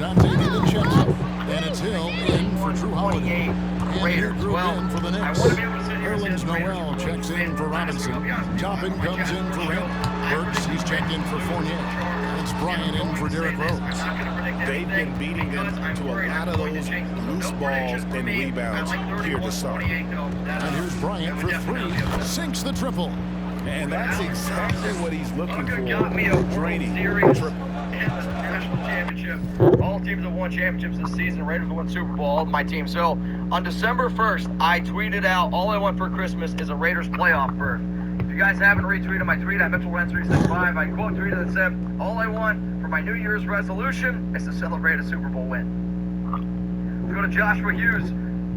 Dante DiVincenzo. And it's Hill in for Drew Holiday. And here Drew in for the Knicks. Nerlens Noel checks in for Robinson. Toppin comes in for Randall. Burks, he's checked in for Fournier. And it's Bryant in for Derrick Rose. They've been beating them to a lot of those loose balls and rebounds here to start. And here's Bryant for three. Sinks the triple. And that's exactly what he's looking for. Draining triple. National championship. All teams have won championships this season. Raiders won Super Bowl. All of my teams. So on December 1st, I tweeted out, all I want for Christmas is a Raiders playoff berth. If you guys haven't retweeted my tweet at MitchellRent365, I quote tweeted that said, all I want for my New Year's resolution is to celebrate a Super Bowl win. Let's go to Joshua Hughes.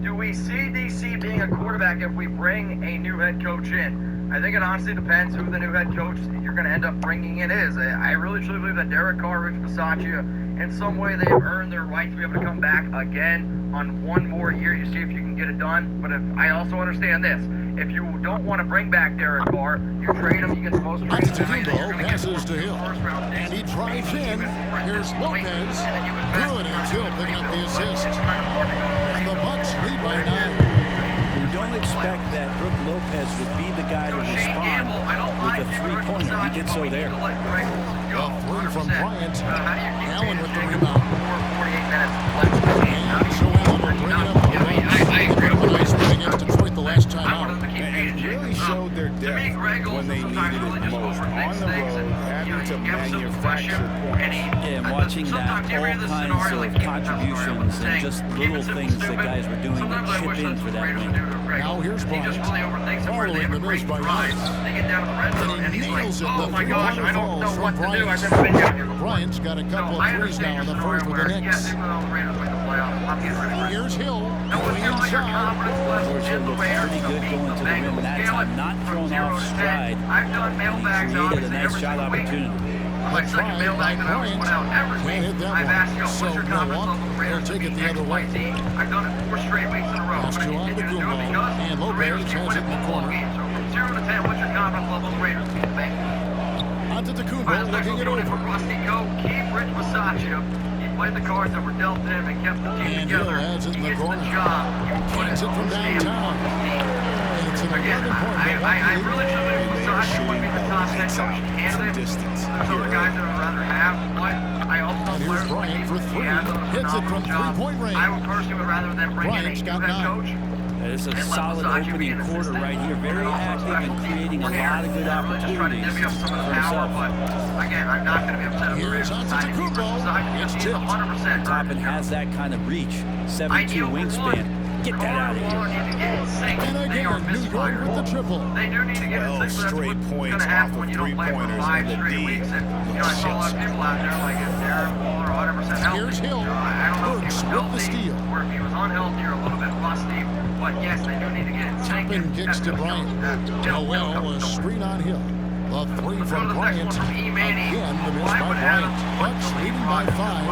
Do we see DC being a quarterback if we bring a new head coach in? I think it honestly depends who the new head coach you're going to end up bringing in is. I really truly believe that Derek Carr, Rich Bisaccia, in some way they have earned their right to be able to come back again on one more year. You see if you can get it done. But I also understand this. If you don't want to bring back Derek Carr, you trade him, you get the most trade. Antetokounmpo passes to Hill. And he drives in. Here's Lopez. Good, and Hill picking up the assist. And the Bucks lead by 9. You don't expect that Brook Lopez would be the guy to respond with a three-pointer. He did so there. A three from Bryant. Allen with the rebound. And so Allen will bring it up. I agree with a nice win against Detroit the last time out. And really showed their depth when they needed it most. On the road, having to manufacture points. Yeah, and watching that, all kinds of contributions and just little things that guys were doing to chip in for that win. Now here's Bryant. Following the miss by Rice. And he nails it. Oh my gosh, I don't know what to do. I've Bryant. never been down here. Bryant's got a couple of threes now in the first with the Knicks. Here's Hill going inside. George Hill looks pretty good going to the rim that time, not thrown off stride. I've done mailbags He created a nice shot opportunity. My second mailbag that I always put out every week. I've asked you, what's your confidence level for Raiders to beat XYZ? I've done it 4 straight weeks in a row. Pass to Antetokounmpo, and Lopez has it in the corner. So from 0 to 10, what's your confidence level for Raiders to beat the Bengals? Antetokounmpo looking it over. Rusty Go, keep Rich Bisaccia. He played the cards that were dealt to him and kept the team And together. Hill has it in He the gets corner. the job. Kings it from downtown. And it's an 11-point I really should have Bisaccia would be the top head coach candidate. There's other guys that I'd rather have, but I also And here's Bryant for three. Hits it from three-point range. I would personally would rather than bring in a Bryant's new got head 9. coach. It's a solid opening quarter right here. Very active and creating a lot of good opportunities for himself. But again, I'm not going to be upset over Here's Antetokounmpo. It's He's tipped. 100%. Toppin has that kind of reach. 7'2" wingspan. Get that out of here. And again, New York with the triple. They do need to get 12 it 6. straight points Gonna off happen of when you don't play for three-pointers 5 and the straight D. weeks. And I saw a lot of people out there like if Darren Waller 100% healthy. Here's Hill. I don't know if he Burks was with the healthy steal. or if he was unhealthy or a little bit rusty. But yes, they do need to get it Toppin kicks to Bryant. Noel, a screen on Hill. The three from Bryant. Again, the miss by Bryant. Bucks leading by 5.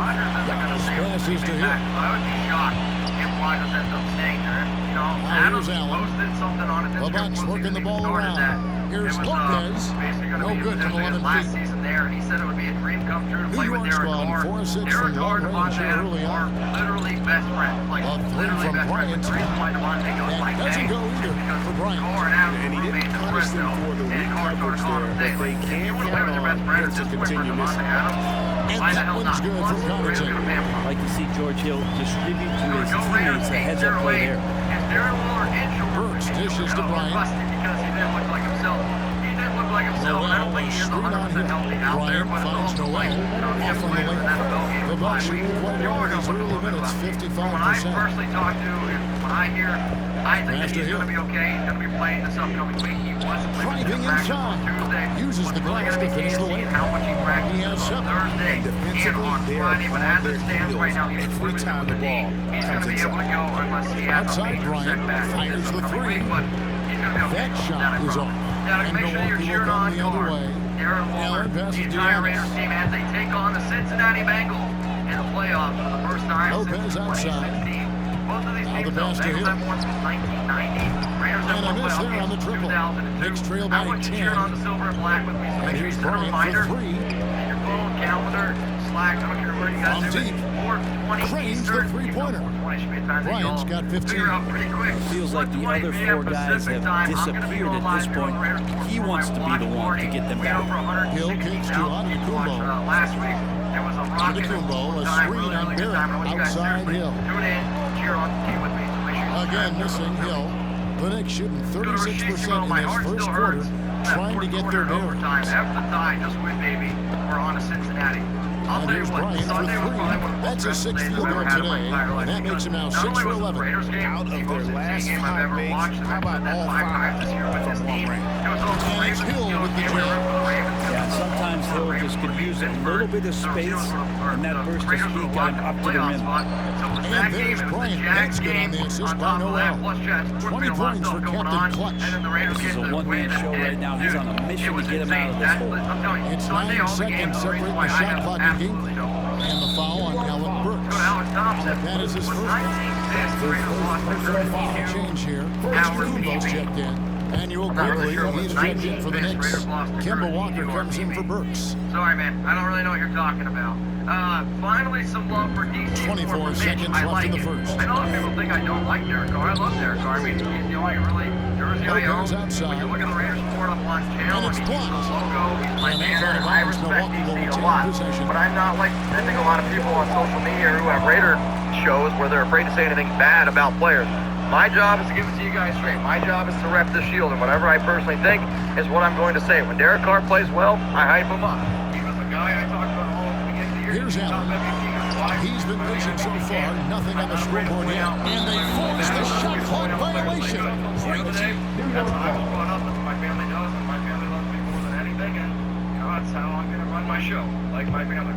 Giannis passes to Hill. I would be shocked if Rodgers ends up staying there. You know, Now Adams here's Allen. posted something on it this The year Bucks before working the season ball started around. that Here's it was, Lopez. basically gonna No be good from his 11 last feet. season there, and he said it would be a dream come true to New play with York's Derek gone Carr. 4 of 6 Derek from Carr and long range Devontae early are on. literally best friends. Like, A three literally from best friends. Bryant. The reason why Devontae goes That like doesn't that go either because for Bryant. Carr and Adams And he were didn't roommates in punish them Fresno, for the and weak Carr coverage started there, calling but they him, "Hey, can't you want to play with your count best on friend him at to this point continue for missing. Devontae Adams? And Why the that hell one's not? good Plus, from the Raiders Connaughton. gonna pay him. Like to see George Hill distribute to his Go Raiders, teammates a heads-up 8-0-8. play there. Is Darren Waller injured? Burks dishes to Bryant. Rusty because he didn't look like himself. He didn't look like himself. I don't think he is 100% healthy out there, Bryant but it's finds also like, Noel. you know, Off just on the playing in an NFL left. game The for Bucks 5 shooting weeks. quite You well are in gonna these put a early little bit minutes, about it. From what I 55%. personally talk to, and when I hear, I think that Master he's Hill. going to be okay. He's going to be playing this upcoming week. He was playing Driving practice on inside. Tuesday. Uses the What's really glass gonna to be finish the key is layup. how much he He has practices on 7. Thursday and Defensively, on they are Friday. But on as their it stands right now, he's every limited time with the the knee. ball He's going comes to be able to inside. go unless he has a Outside major Bryant setback. fires the three. But he's going to be okay. That shot is off. Now, And make sure you're Milwaukee will cheering come on the other Carr, way. Darren Waller, Allen passes the to entire Giannis. Raiders team as they take on the Cincinnati Bengals in the playoffs for the first time Lopez since outside. 2016. Both of these Now the teams, pass to Bengals Hill. have won since 1990. Raiders have And a won miss playoff there on the games since triple. 2002. Knicks trail by I want you 10. cheering on the silver and black with me. So And make sure you here's set a Bryant reminder for 3. in your phone, calendar, slack. I don't care where you guys From do it. deep. 4:20 Cranes the Eastern. three-pointer. 4:20 should be the time that Bryant's y'all got 15. figure out pretty quick. Feels like the 4:20 other p.m. four guys Pacific have time. I'm gonna be disappeared on at live this doing point. Raiders Sports He for wants my to be the watch one party. to get them We had back. over 160,000 Hill kicks to watch, Antetokounmpo. last week. There was a rocket. Antetokounmpo, a time, screen really, on really good Barrett, time. I want you guys outside seriously Hill. tune in, cheer on, team with me. So make sure you Again, subscribe. missing Hill. The Knicks shooting Go to 36% my in heart this first still quarter, hurts. That trying to fourth get quarter their overtime. bearings. After the tie, just win, baby. We're on to Cincinnati. I'll And tell you here's what, Bryant for Sunday was probably one of the three. That's most a stressful sixth days field I've ever goal had in my today, entire life. and that makes him now Not 6 only for was it the 11. Raiders game, Out of the their most last insane game I've 5 ever makes, watched. how I've about said that all 5 times 5 this year with this from team. one ring? It was also And it's Ravens, Hill you know, with the game where jab. the Ravens Yeah, sometimes Hill just could use a little bit of space and that burst of speed got him up to the rim. And there's Bryant. That's good on the assist by Noel. 20 points for Captain Clutch. This is a one-man show right now. He's on a mission to get him out of this hole. It's 9 seconds separating the shot clock and game. And the foul on Alec Burks. That is his first foul change here. Antetokounmpo's checked in. Manuel Quigley, he's checked in for the Knicks. Kemba Walker comes in for Burks. Sorry, man. I don't really know what you're talking about. Finally, some love for DC. 24 seconds left in the first. I know that people think I don't like Derek Carr. I love Derek Carr. I mean, you know, I really, Jersey I own. Goes outside. When you look at the Raiders sport up on tail, And it's blocked. the logo, he's my And man. that's out of I bounds. respect Milwaukee will DC a retain lot. possession. But I'm not like, I think a lot of people on social media who have Raider shows where they're afraid to say anything bad about players. My job is to give it to you guys straight. My job is to rep the shield, and whatever I personally think is what I'm going to say. When Derek Carr plays well, I hype him up. He was the guy I talked about all at the beginning of the year. Here's Allen. He's been patient so far. Nothing on the scoreboard yet. And they force the shot clock violation. Great. That's what I was brought up. That's what my family does, and my family loves me more than anything. And you know, that's how I'm going to run my show, like my family.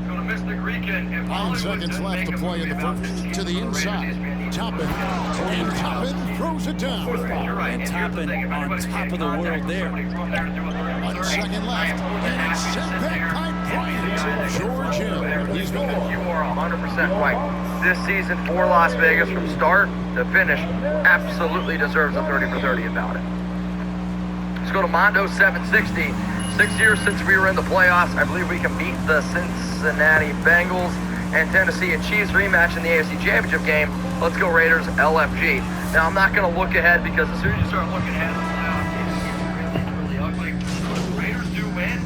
Going to miss the Greek and 9 seconds left to play in the first. To the inside. Toppin. And Toppin throws it down. And Toppin on top of the world there. 1 second left. And it's sent back by Bryant. George Hill. He's been You are 100% right. This season for Las Vegas, from start to finish, absolutely deserves a 30 for 30 about it. Let's go to Mondo 760. 6 years since we were in the playoffs. I believe we can beat the Cincinnati Bengals and Tennessee and Chiefs rematch in the AFC Championship game. Let's go Raiders LFG. Now, I'm not going to look ahead because as soon as you start looking ahead of the playoffs, it gets really, really ugly. But if the Raiders do win,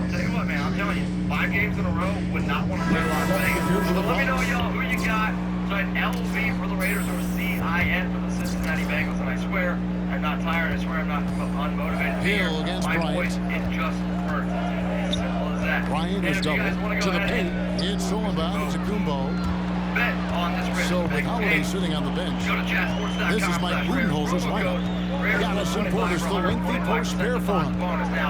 I'll tell you what, man, I'm telling you, 5 games in a row would not want to play Las Vegas. So let me know, y'all, who you got. So an LV for the Raiders or CIN for the Cincinnati Bengals. And I swear, I'm not tired. I swear I'm not unmotivated. Hill against My Bryant. voice, it just hurts. It's as simple as that. Bryant is doubled to the paint. It's stolen by Antetokounmpo. Bet on this So Raiders with Holiday sitting on the bench, Go to chatsports.com. this is Mike Budenholzer's lineup. Giannis and Portis, the lengthy post spare for him.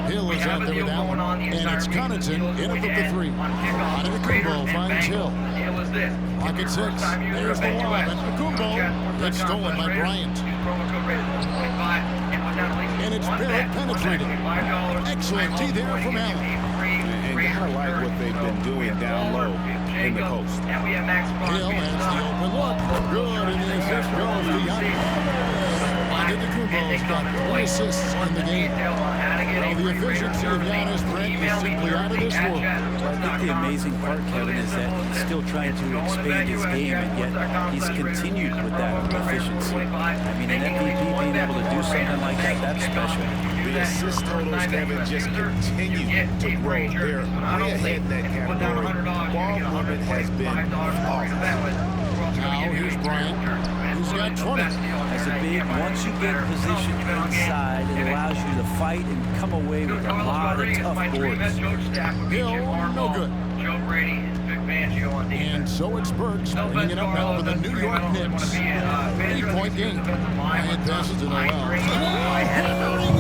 Hill is out there with Allen, and it's Connaughton in it with the 3. Antetokounmpo finds Hill. Pocket 6. There's the lob. Antetokounmpo. It's stolen by Bryant. And it's Barrett penetrating. Excellent D there from Allen. And kind of like what they've been doing down low in the post. Hill has the open look. Good, and the assist goes to Giannis. Antetokounmpo's got 3 assists in the game. Well, the efficiency of Giannis Brent is simply out of this world. I think the amazing part, Kevin, is that he's still trying to expand his game, and yet he's continued with that efficiency. I mean, an MVP being able to do something like that, that's special. The assist totals haven't just continued to grow. They're way ahead in that category. Ball movement has been flawless. Now here's Bryant. He's got 20. As a big, once you get positioned inside, it allows you to fight and come away with a lot of tough boards. Hill, no good. Joe Brady and Vic Fangio on defense. And so it's Burks bringing it up now for the New York Knicks. 8-point game. Bryant passes to Noel.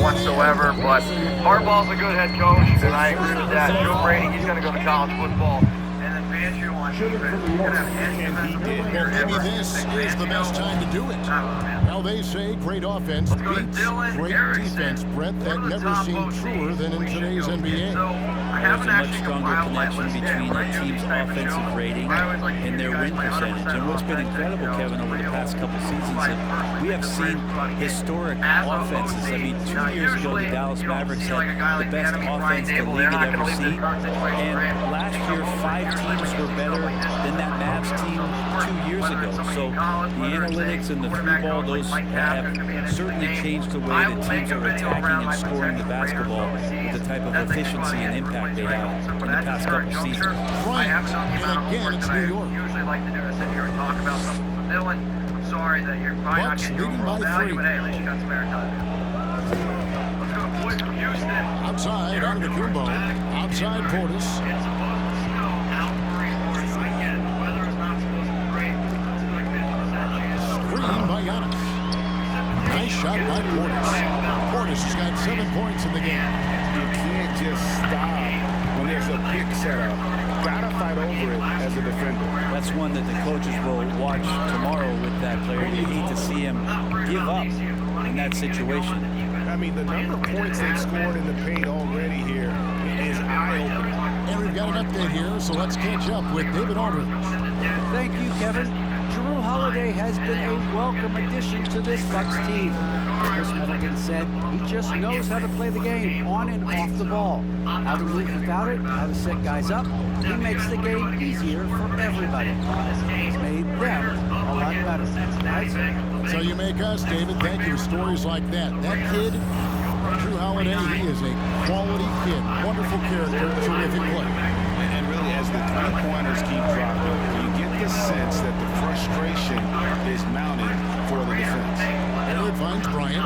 Whatsoever, but Harbaugh's a good head coach, and I agree with that. Joe Brady, he's going to go to college football. And then Fangio on And he did. Well, maybe this is the best time to do it. Now they say great offense beats great defense, Brett. That never seemed truer than in today's NBA. There's a much stronger connection between a team's offensive rating and their win percentage. And what's been incredible, Kevin, over the past couple seasons, is we have seen historic offenses. I mean, 2 years ago, the Dallas Mavericks had the best offense the league had ever seen. And last year, 5 teams were better than that Mavs team 2 years ago. So the analytics and the three ball, those have certainly changed the way that teams are attacking and scoring the basketball with the type of efficiency and impact they have in the past couple seasons. Right, and again, it's New York. Usually like to do is sit here and talk about something with Dylan. I'm sorry that you're probably not Bucks getting leading your by value, 3. but hey, at least you got some airtime. Let's go to boys from Houston. Outside, Antetokounmpo. Outside, Portis. It's supposed to snow out for reporting. I get it. The weather is not supposed to be great. It's like 50% chance. Screen by Giannis. Nice shot by Portis. Portis has got 7 points in the game. You can't just stop when there's a pick set up. Gotta fight over it as a defender. That's one that the coaches will watch tomorrow with that player. You hate to see him give up in that situation. I mean, the number of points they've scored in the paint already here is eye-opening. And we've got an update here, so let's catch up with David Aldridge. Thank you, Kevin. Jrue Holiday has been a welcome addition to this Bucks team. Chris Middleton said he just knows how to play the game on and off the ball. How to move without it, how to set guys up. He makes the game easier for everybody. He's made them a lot better. Right? So you make us, David. Thank you for stories like that. That kid, Jrue Holiday, he is a quality kid. Wonderful character, terrific play. And really, as the three-pointers keep dropping, you get the sense that the frustration is mounting for the defense. There it finds Bryant.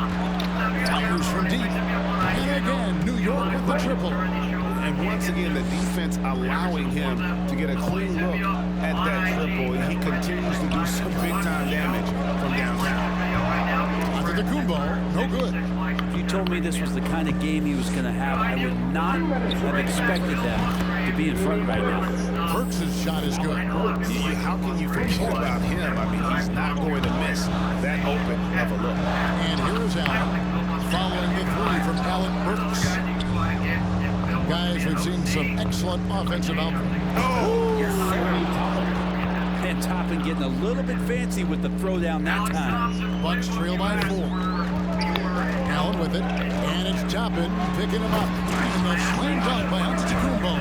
Fires from deep. And again, New York with the triple. And once again, the defense allowing him to get a clean look at that triple. He continues to do some big-time damage from downtown. Antetokounmpo, no good. If you told me this was the kind of game he was going to have, I would not have expected them to be in front right now. Burks' shot is good. How can you forget about him? I mean, he's not going to miss that open of a look. And here is Allen following the 3 from Alec Burks. Guys, we've seen some excellent offensive output. And Toppin getting a little bit fancy with the throwdown that time. Bucks trail by 4. Allen with it, and it's Toppin picking him up. And the slam dunk by Antetokounmpo.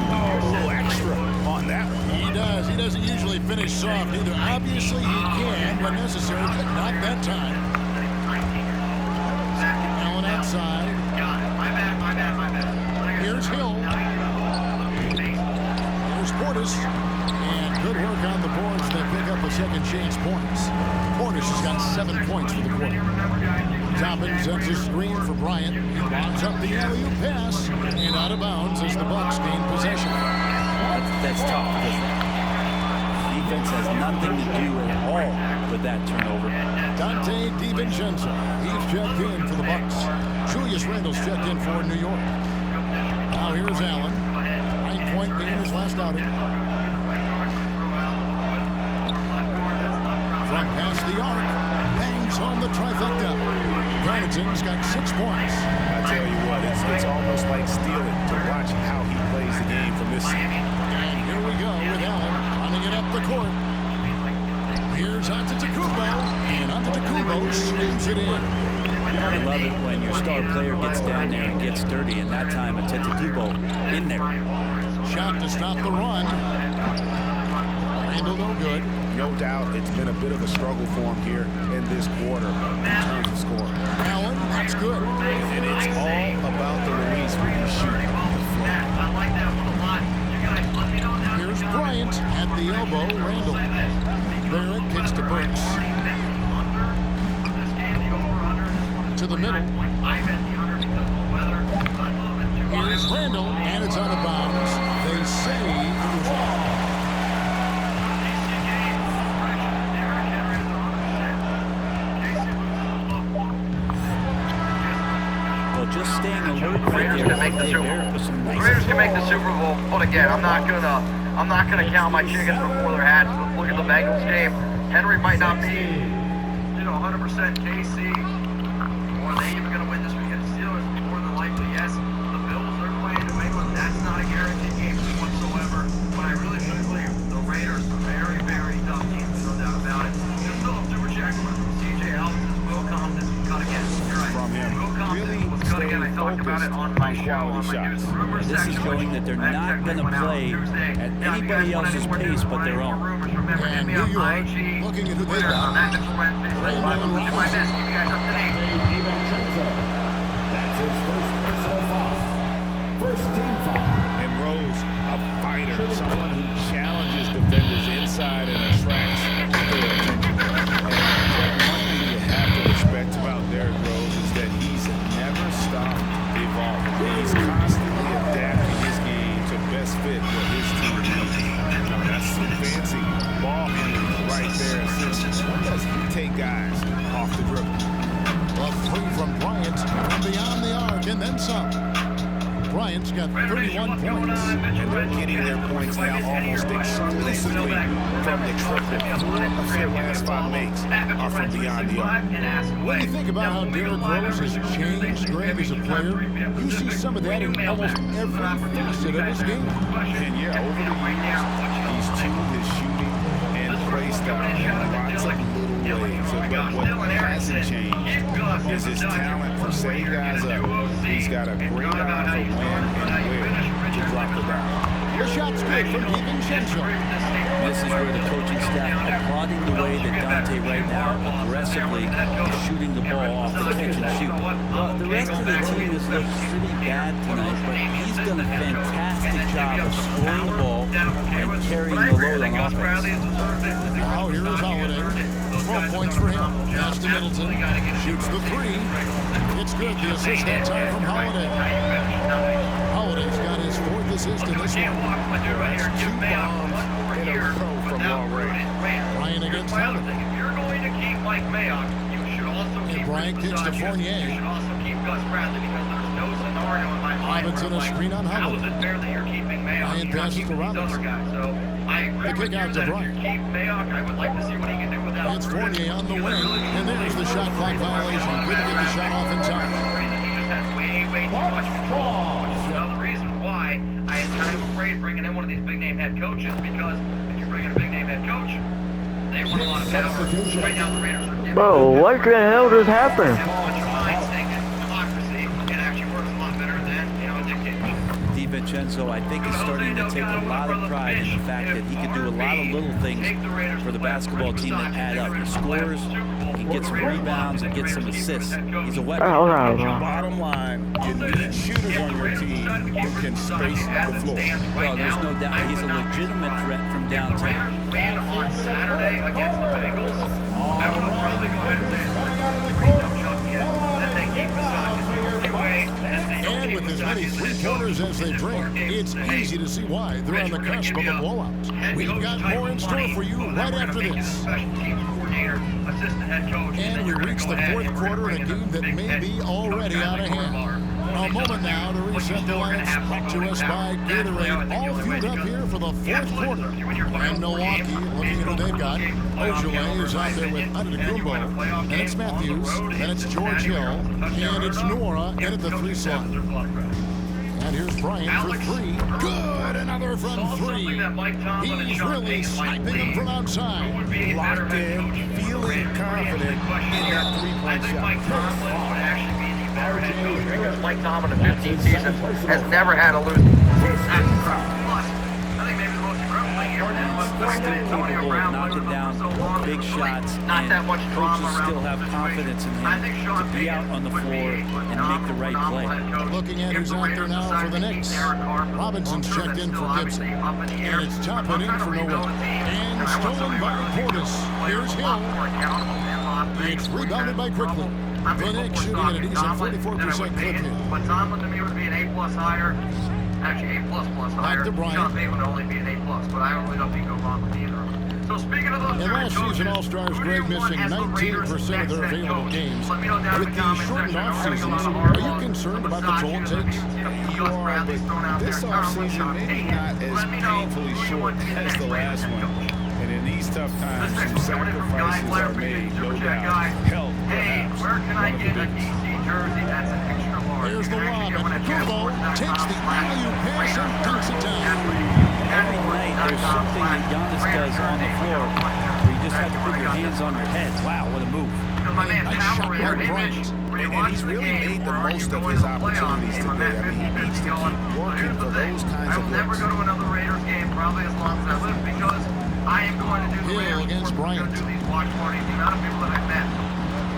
A little extra on that one. He does. He doesn't usually finish soft either. Obviously, he can when necessary, but not that time. Allen outside. Here's Hill. Here's Portis. And good work on the boards. They pick up a second chance points. Portis has got 7 points for the quarter. Toppin sets a screen for Bryant. He lobs up the alley-oop pass. And out of bounds as the Bucks gain possession. That's tough because defense has nothing to do at all with that turnover. Dante DiVincenzo. He's checked in for the Bucks. Julius Randle's checked in for New York. Now here's Allen. 9-point game his last outing. From past the arc. Bangs on the trifecta. Connaughton's got 6 points. I tell you what, it's almost like stealing to watch how he plays the game from this side. And here we go with Allen running it up the court. Here's Antetokounmpo. And Antetokounmpo slams it in. I love it when your star player gets down there and gets dirty, and that time Antetokounmpo in there. Shot to stop the run. Randle no good. No doubt it's been a bit of a struggle for him here in this quarter in terms of scoring. Allen, that's good. And it's all about the release when you shoot the floor. Here's Bryant at the elbow. Randle. Barrett kicks to Burks. To the middle. Here's Randle, and it's out of bounds. They say it was off. Well, just staying alert right Raiders there. can make the Super Bowl. Barrett with some nice Raiders can make the Super Bowl, but again, I'm not gonna I'm not going to count my chickens before they're hatched. Let's look at the Bengals game. Henry might not be, 100% KC. Or are they even going to win this weekend? Steelers, more than likely, yes. The Bills are playing New England. That's not a guaranteed game whatsoever. But I really do believe the Raiders are very, very tough team. No doubt about it. Just still super check from CJ Ellis. Will Compton cut again. You're right. From him. Will Compton Really was cut again. I talked about it on my show, on my news rumor This section. is showing that they're not going to play at anybody else's pace but their own. And New York, looking at who they got. Raymond Lewis. My best. Keep you guys up to date. That's his first personal foul. First team foul. And Rose, a fighter, someone who challenges defenders inside and attracts their attention. And one thing you have to respect about Derrick Rose is that he's never stopped evolving. He's constantly adapting his game to best fit what his team needs. Now, that's some fancy ball handling right there. Since when does he take guys off the dribble? A three from Bryant from beyond the arc and then some. Bryant's got 31 points. And they're getting their points now almost exclusively from the triple. 4 of their last 5 makes are from beyond the arc. When you think about how Derrick Rose has changed, Greg, as a player, you see some of that in almost every facet of his game. And yeah, over the years, he's tuned his shooting and play style in lots of little ways. But what hasn't changed is his talent for setting guys up. He's got a great eye for when and where to drop the ball. The shot's good from DiVincenzo. This is where the coaching staff applauding the way that Dante right now aggressively is shooting the ball off the catch and shoot. Well, the rest of the team has looked pretty bad tonight, but he's done a fantastic job of scoring the ball and carrying the load on offense. Now here is Holiday. 12 points for him. Pass to Middleton. Shoots the three. It's good. The assist that time from Holiday. Holiday's got his 4th assist in this one. That's 2 bombs in a row from long range. Bryant against Holiday. If you're going to keep Mike Mayock, you should also keep Bryant kicks to Fournier. You should also keep Gus Bradley because there's no scenario in my mind. Robinson a screen on How is Holiday. it fair that you're keeping Mayock? Bryant You're not passes to keeping these other Robinson. guys. So I agree The with kick you out to that if you Bryant. keep Mayock, I would like to see what he can do without It's Gruden. Fournier on the Because I wing. really And there's the shot clock violation. Couldn't get the shot off in time. He just has way too much control. Which is another reason why I am kind of afraid bringing in one of these big name head coaches, because if you bring in a big name head coach, they want a lot of power. Right now the Raiders are giving Bro, what the hell just happened? democracy. It actually works a lot better than, a dictatorship. DiVincenzo, I think, is starting to take a lot of pride in the fact that he can do a lot of little things for the basketball team that add up. He scores, he gets some rebounds, and gets some assists. He's a weapon. Hold on, bro. Bottom line, you need shooters on your team who can space the floor. Well, there's no doubt he's a legitimate threat from downtown. Win on Saturday against the Bengals. I would probably go ahead and say that they keep Massachusetts away. And with as many three-pointers as they bring, it's easy to see why they're on the cusp of a blowout. We've got more in store for you right after this. And we reach the 4th quarter in a game that may be already out of hand. A moment now to reset the lines. Brought to us by Gatorade. All fueled up here for the 4th quarter. And Milwaukee, looking at who they've got. Ojale is out there with Antetokounmpo. Then it's Matthews. Then it's George Hill. And it's Nora in at the 3 slot. And here's Bryant for 3. Good! Another from 3. He's really sniping them from outside. Locked in, feeling confident in that 3-point shot. Because Mike Tomlin in 15 seasons has never had a losing. I think maybe the most incredible thing here is Still capable of knocking down big shots, and coaches still have confidence in him to be out on the floor and make the right play. Looking at who's out there now for the Knicks. Robinson's checked in for Gibson. And it's Toppin in for Noel. And stolen by Portis. Here's Hill. It's rebounded by Quickly. The Knicks shooting at a decent 44% clip here. But Tomlin to me would be an A+ higher. Actually, A++ higher. to Bryant. Sean Payton would only be an A+, but I really don't think go wrong with either. So speaking of those And last season, All-Stars grade missing 19% of their available games. With these shortened off-seasons, are you concerned about the toll it takes? You are, but this offseason maybe not as painfully short as the last one. And in these tough times, some sacrifices are made, no doubt. Help, perhaps. Where can I get a DC jersey that's an extra large? Here's the lob, and Kubo takes the alley-oop pass and dunks it down. Every night there's something that Giannis does on the floor where you just have to put your hands on your head. Wow, what a move. Nice shot by Bryant. And he's really made the most of his opportunities today. I mean, he needs to keep working for those kinds of I will never looks. go to another Raiders game probably as long as I live because I am going to do the Hill Raiders against Bryant. Bryant. Do these watch parties. The amount of people that I've met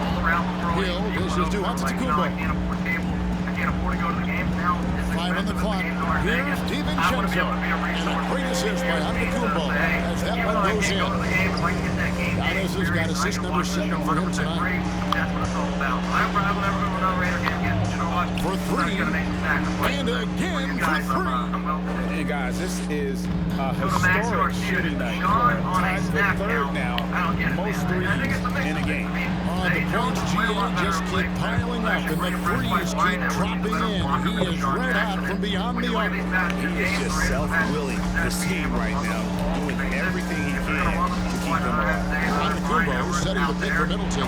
all around the world. Hill dishes to Antetokounmpo. I can't afford cable. I can't afford to go to the games now. It's 5 on the clock. Here's DiVincenzo. And a great assist by Antetokounmpo as that one goes in. Giannis has got assist number 7 for him tonight. That's what it's all about. I will never go to another Raider game again. You know what? For 3, and again for 3. And guys, this is a historic shooting night. Tied for third now, most threes in a game. The points GA just keep piling up, and the threes keep dropping in. He is red hot from beyond the arc. He is just self-willing this team right now, doing everything he can to keep them alive. Antetokounmpo setting the pick for Middleton.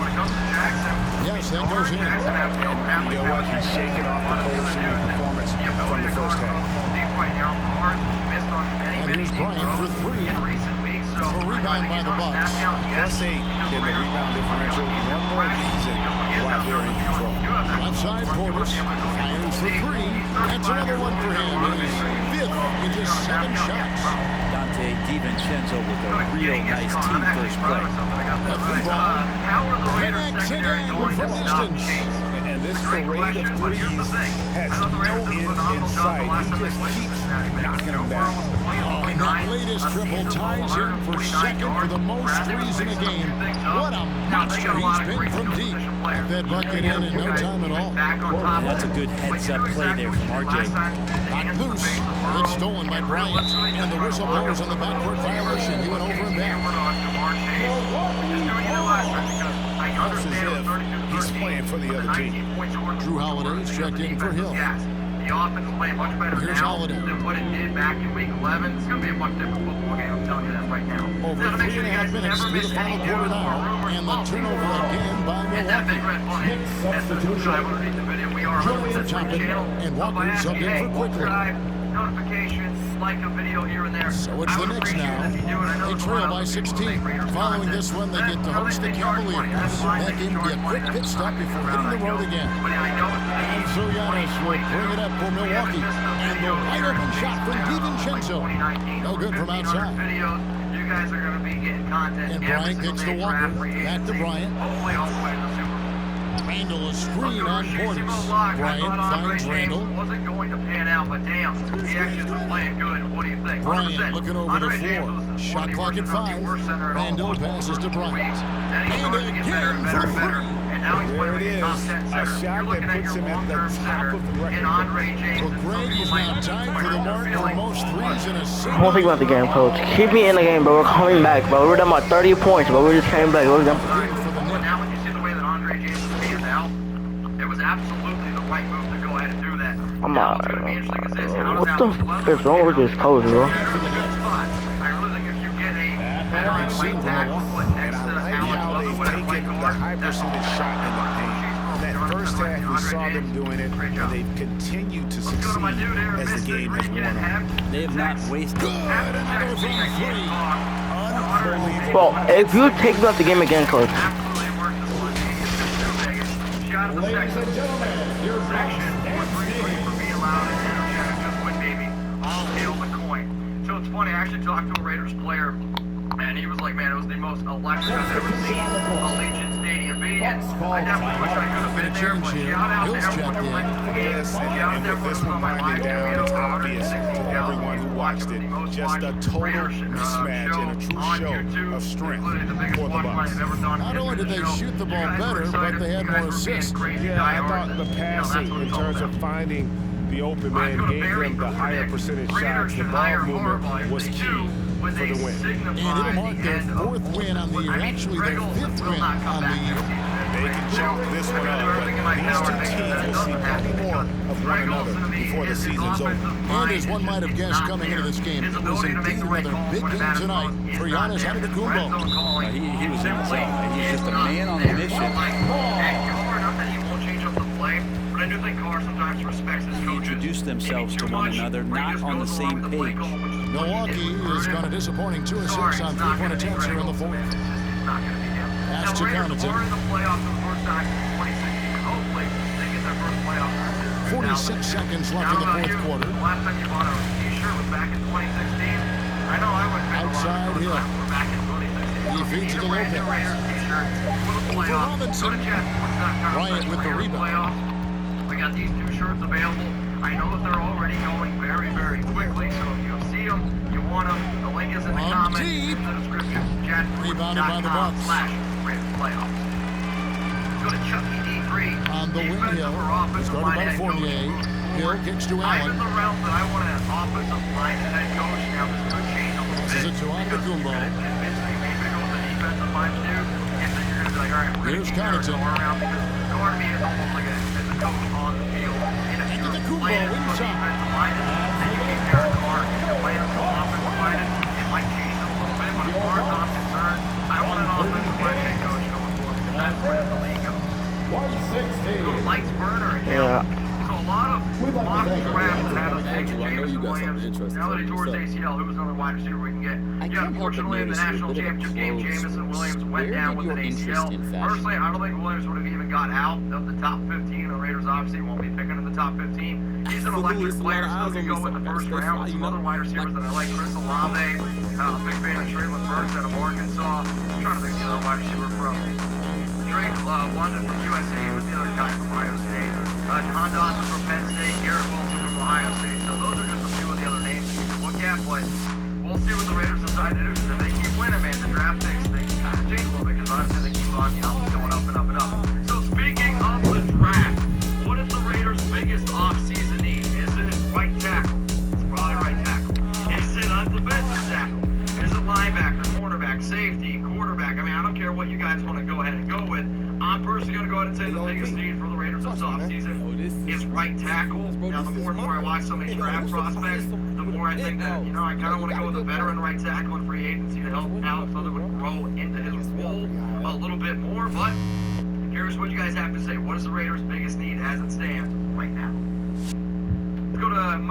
Yes, that goes in. And you know what? He's shaking off the cold shooting performance from the first half. And here's Bryant for 3. A rebound by the Bucks. +8 in the rebound differential. One more reason why they're in control. Outside Portis fires for 3. That's another one for him. He's 5th in just 7 shots. Dante DiVincenzo with a real nice team first play. The free ball connects again from distance. And this parade of threes has no end in sight. He just keeps knocking them down. And that latest triple ties him for 2nd for the most threes in a game. What a monster he's been from deep. That bucket in no time at all. And that's a good heads-up play there from RJ. Not loose. It's stolen by Bryant. And the whistle blows on the backcourt violation. He went over and back. Looks as if he's playing for the other team. Drew Holiday's checked in for Hill. The offense is playing much better Here's now Holiday. than what it did back in week 11. It's going to be a much different football game, I'm telling you that right now. Over 3.5 minutes through the final quarter now. And the turnover again by Hit that big Milwaukee. red button. And subscribe underneath the video. We are Joey on the Toppin channel. and Walker subbed in for Quickly. Subscribe, notifications, like a video here and there. So it's the Knicks now. They trail by 16. Following this one, they get to host the Cavaliers. That game will be a quick pit stop before hitting the road again. And so Giannis will bring it up for Milwaukee. And the wide open shot from DiVincenzo. No good from outside. You guys are going to be getting content. And Bryant kicks to Walker. Back to Bryant. Hopefully all the way to the Super Bowl. Randall a screen on Portis. Bryant finds Randall. Wasn't going to pan out, but damn, he actually was playing good. What do you think? Bryant looking over the floor. Shot clock at 5. Randall passes to Bryant. And again for 3. There it is. A shot that puts him at the top of the record. Well, Greg is now tied for the mark for most threes in a I single. won't think about the game, coach. Keep me in the game, but we're coming back, bro. We're done about 30 points, but we just came back. We're done. Now when you see the way that Andre James is panned out, it was absolutely the right move to go ahead and do that. I'm Now, not. what's going to be interesting is this. How What does the Alex f is wrong with this coach, bro? I really think if you get a better right tackle put next to I like Alex how Leatherwood they've at right taken the guard, high that's percentage shot in the paint. That first half, we saw them doing it, and they've continued to succeed as the game has worn on. They have not wasted. Good. Another from 3. Unbelievable. Bro, if you take me out the game again, coach. Ladies and gentlemen, your So it's funny, I actually talked to a Raiders player, and he was like, man, it was the most electric I've ever seen Allegiant Stadium be, and I definitely wish I could have been there, but shout out to everyone who went to the game. Yes, Shout out and to with this everyone one on my winding live down, it's video, obvious to 160,000 everyone who watched it. Just a total mismatch and a true show of strength for the Bucks. Not only did they shoot the ball better, but they had more assists. Yeah, I thought the passing in terms of finding the open man gave them the higher percentage shots. The ball movement was key. for the win. And it'll mark their 4th win on the year. Actually, their 5th win on the year. They can chalk this one up, but these two teams will see plenty more of one another before the season's over. And as one might have guessed coming into this game, it was indeed another big game tonight for Giannis Antetokounmpo. He was in the zone. He's just a man on a mission. But I do think Carr sometimes respects his coaches. Introduce themselves to one another, not on the same page. Milwaukee has gone a disappointing 2 of 6 on 3-point attempts here in the 4th. Pass to Connaughton. 46 seconds left in the 4th quarter. Last time you bought a t-shirt was back in 2016. I know I went Outside Hill. back in 2016. He feeds to Lopez. For Robinson. Bryant with the rebound. We got these 2 shirts available. I know that they're already going very, very quickly, so if you see them, you want them, the link is in the comments, deep. in the description. Rebounded by the Bucks. /Playoffs. Go to Chucky D3. On the wing, Hill. Started by Fournier. Hill kicks to I'm in Allen. the realm that I want an offensive line and head coach. Now this could change a little Passes bit. it to Antetokounmpo. Maybe go with the defensive line too. And then you're going to be like, all right, we're going Here's to keep Connaughton. going around because Norm is almost like a coach on the field. And if you're Antetokounmpo playing for inside. defensive line, and you keep Derek Carr playing some offensive line, it might change a little bit. But as far as I'm concerned, I want an offensive line head coach going forward because that's where the league goes. 116. Lights burner again. Yeah. So a lot of mock drafts have us taking Angelo, I know James you got something Williams. interesting Now that he to tore his say. ACL, who was another wide receiver we can get? I Yeah, can't help but unfortunately in the notice a national bit of a championship game, close Jameson Williams went Where down did with your an interest ACL. in fashion? Personally, I don't think Williams would have even got out of the top 15. The Raiders obviously won't be picking in the top 15. He's an For electric Louis, a lot player, of still eyes could on go me, in the so first I gotta round with stay some fly, other wide receivers that I like. Chris Olave, big fan of Traylon Burks out of Arkansas. I'm trying to think of the other wide receiver from Drake London from USC was the other guy from Ohio State. John Dawson from Penn State, Garrett Wilson from Ohio State. So those are just a few of the other names you can look at, but we'll see what the Raiders decide to do. Because if they keep winning, man, the draft picks, they kind of change a little bit because obviously they keep on, going up and up and up. So speaking of the draft, what is the Raiders' biggest offseason need? Is it right tackle? It's probably right tackle. Is it a defensive tackle? Is it linebacker, cornerback, safety, quarterback? I mean, I don't care what you guys want to go ahead and go with. I'm personally going to go ahead and say the biggest need for the Raiders this offseason is right tackle. Now, the more and more I watch some of these draft prospects, the more I think that, I kind of want to go with a veteran right tackle in free agency to help out so that it would grow into his role a little bit more. But here's what you guys have to say. What is the Raiders' biggest need as it stands right now?